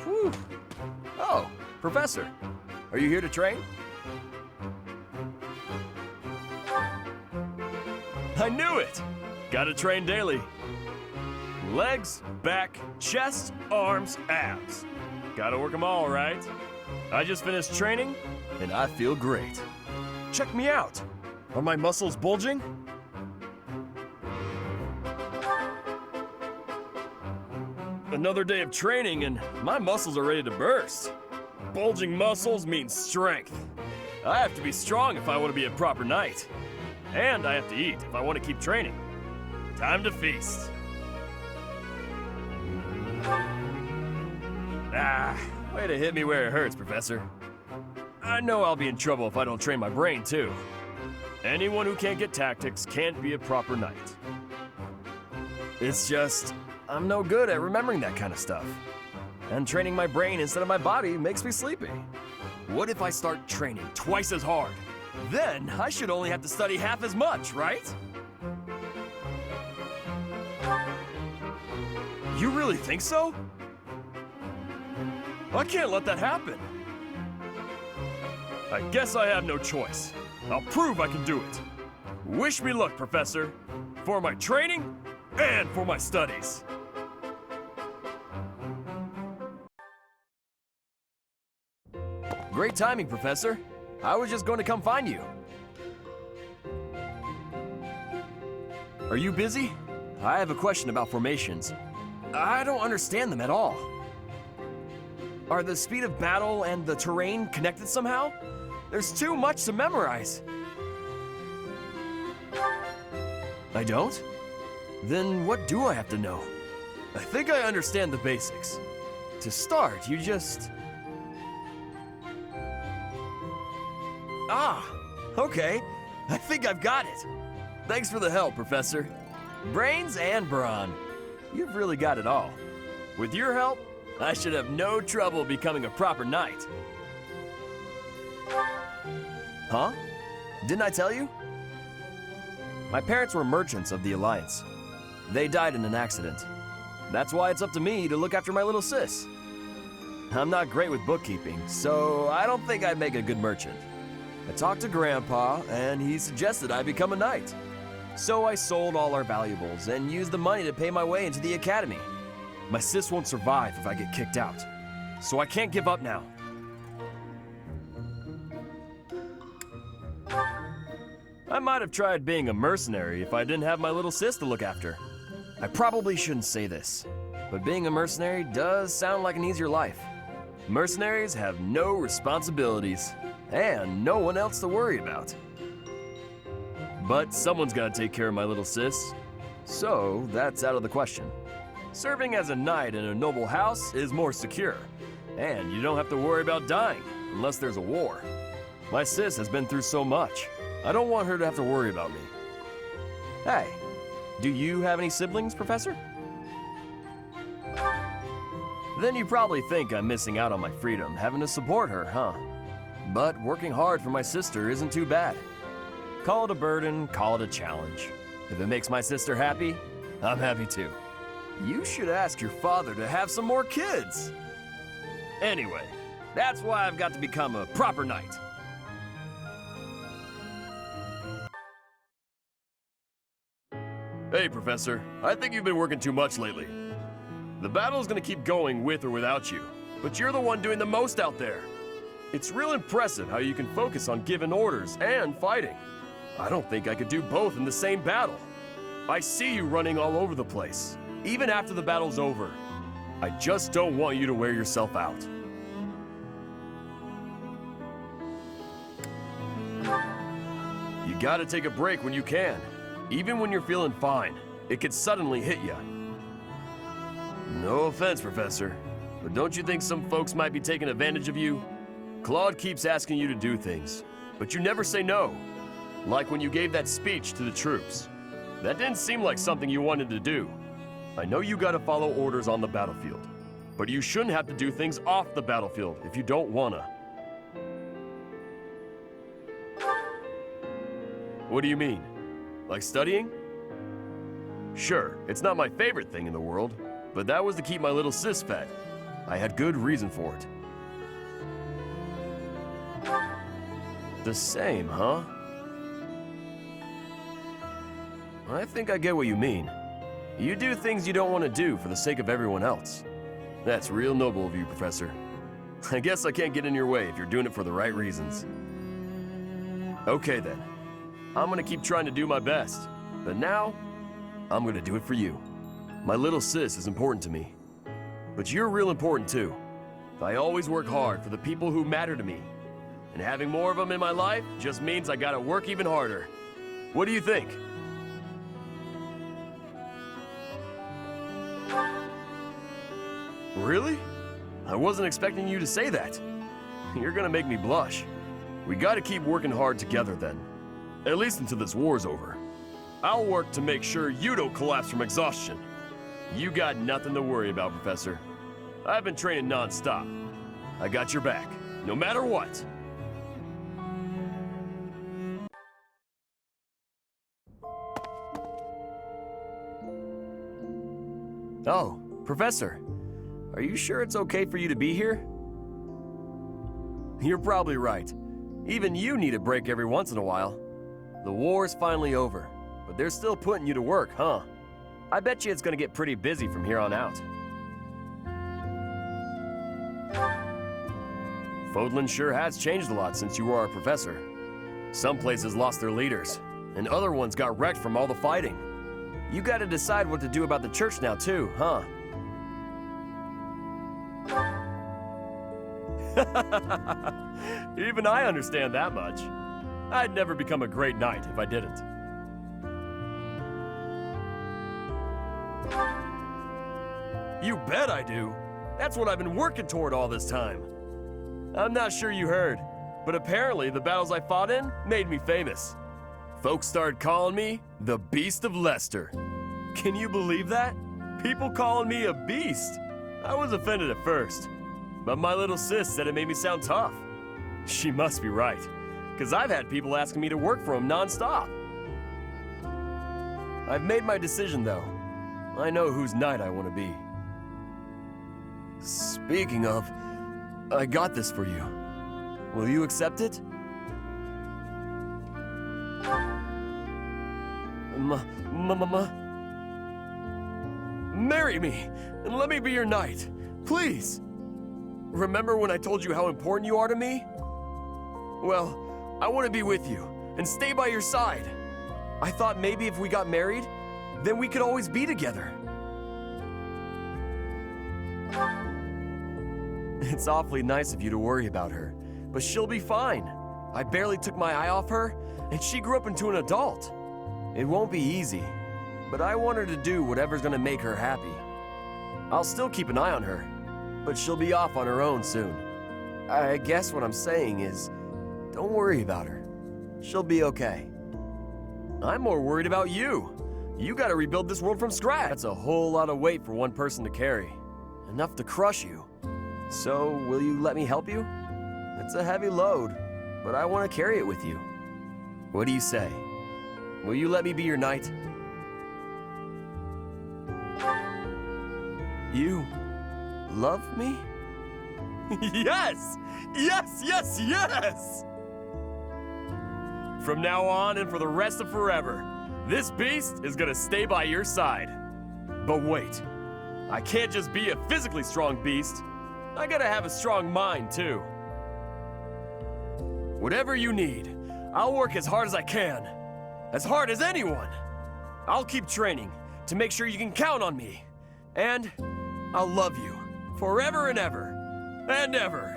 Whew. Oh, Professor, are you here to train? I knew it! Gotta train daily. Legs, back, chest, arms, abs. Gotta work them all, right? I just finished training, and I feel great. Check me out. Are my muscles bulging? Another day of training, and my muscles are ready to burst. Bulging muscles means strength. I have to be strong if I want to be a proper knight. And I have to eat if I want to keep training. Time to feast. Ah, way to hit me where it hurts, Professor. I know I'll be in trouble if I don't train my brain, too. Anyone who can't get tactics can't be a proper knight. It's just, I'm no good at remembering that kind of stuff. And training my brain instead of my body makes me sleepy. What if I start training twice as hard? Then I should only have to study half as much, right? You really think so? I can't let that happen. I guess I have no choice. I'll prove I can do it. Wish me luck, Professor. For my training and for my studies. Great timing, Professor. I was just going to come find you. Are you busy? I have a question about formations. I don't understand them at all. Are the speed of battle and the terrain connected somehow? There's too much to memorize. I don't? Then what do I have to know? I think I understand the basics. To start, you just... Ah, okay. I think I've got it. Thanks for the help, Professor. Brains and brawn. You've really got it all. With your help, I should have no trouble becoming a proper knight. Huh? Didn't I tell you? My parents were merchants of the Alliance. They died in an accident. That's why it's up to me to look after my little sis. I'm not great with bookkeeping, so I don't think I'd make a good merchant. I talked to Grandpa, and he suggested I become a knight. So I sold all our valuables and used the money to pay my way into the academy. My sis won't survive if I get kicked out, so I can't give up now. I might have tried being a mercenary if I didn't have my little sis to look after. I probably shouldn't say this, but being a mercenary does sound like an easier life. Mercenaries have no responsibilities and no one else to worry about. But someone's got to take care of my little sis, so that's out of the question. Serving as a knight in a noble house is more secure, and you don't have to worry about dying unless there's a war. My sis has been through so much. I don't want her to have to worry about me. Hey, do you have any siblings, Professor? Then you probably think I'm missing out on my freedom, having to support her, huh? But working hard for my sister isn't too bad. Call it a burden, call it a challenge. If it makes my sister happy, I'm happy too. You should ask your father to have some more kids. Anyway, that's why I've got to become a proper knight. Hey, Professor. I think you've been working too much lately. The battle's gonna keep going with or without you, but you're the one doing the most out there. It's real impressive how you can focus on giving orders and fighting. I don't think I could do both in the same battle. I see you running all over the place, even after the battle's over. I just don't want you to wear yourself out. You gotta take a break when you can. Even when you're feeling fine, it could suddenly hit you. No offense, Professor, but don't you think some folks might be taking advantage of you? Claude keeps asking you to do things, but you never say no. Like when you gave that speech to the troops. That didn't seem like something you wanted to do. I know you gotta follow orders on the battlefield, But you shouldn't have to do things off the battlefield if you don't wanna. What do you mean? Like studying? Sure, it's not my favorite thing in the world, but that was to keep my little sis fed. I had good reason for it. The same, huh? I think I get what you mean. You do things you don't want to do for the sake of everyone else. That's real noble of you, Professor. I guess I can't get in your way if you're doing it for the right reasons. Okay then. I'm gonna keep trying to do my best. But now, I'm gonna do it for you. My little sis is important to me. But you're real important too. I always work hard for the people who matter to me. And having more of them in my life just means I gotta work even harder. What do you think? Really? I wasn't expecting you to say that. You're gonna make me blush. We gotta keep working hard together then. At least until this war's over. I'll work to make sure you don't collapse from exhaustion. You got nothing to worry about, Professor. I've been training non-stop. I got your back, no matter what. Oh, Professor. Are you sure it's okay for you to be here? You're probably right. Even you need a break every once in a while. The war's finally over, but they're still putting you to work, huh? I bet you it's gonna get pretty busy from here on out. Fodlan sure has changed a lot since you were our professor. Some places lost their leaders, and other ones got wrecked from all the fighting. You gotta decide what to do about the church now too, huh? Even I understand that much. I'd never become a great knight if I didn't. You bet I do. That's what I've been working toward all this time. I'm not sure you heard, but apparently the battles I fought in made me famous. Folks started calling me the Beast of Leicester. Can you believe that? People calling me a beast. I was offended at first, but my little sis said it made me sound tough. She must be right, because I've had people asking me to work for them non-stop. I've made my decision though. I know whose knight I want to be. Speaking of, I got this for you. Will you accept it? Marry me, and let me be your knight, please. Remember when I told you how important you are to me? Well, I want to be with you, and stay by your side. I thought maybe if we got married, then we could always be together. It's awfully nice of you to worry about her, but she'll be fine. I barely took my eye off her, and she grew up into an adult. It won't be easy, but I want her to do whatever's gonna make her happy. I'll still keep an eye on her, but she'll be off on her own soon. I guess what I'm saying is, don't worry about her. She'll be okay. I'm more worried about you. You gotta rebuild this world from scratch. That's a whole lot of weight for one person to carry. Enough to crush you. So, will you let me help you? It's a heavy load, but I want to carry it with you. What do you say? Will you let me be your knight? You love me? Yes! Yes, yes, yes! From now on and for the rest of forever, this beast is gonna stay by your side. But wait, I can't just be a physically strong beast. I gotta have a strong mind, too. Whatever you need, I'll work as hard as I can. As hard as anyone. I'll keep training to make sure you can count on me. And I'll love you forever and ever and ever.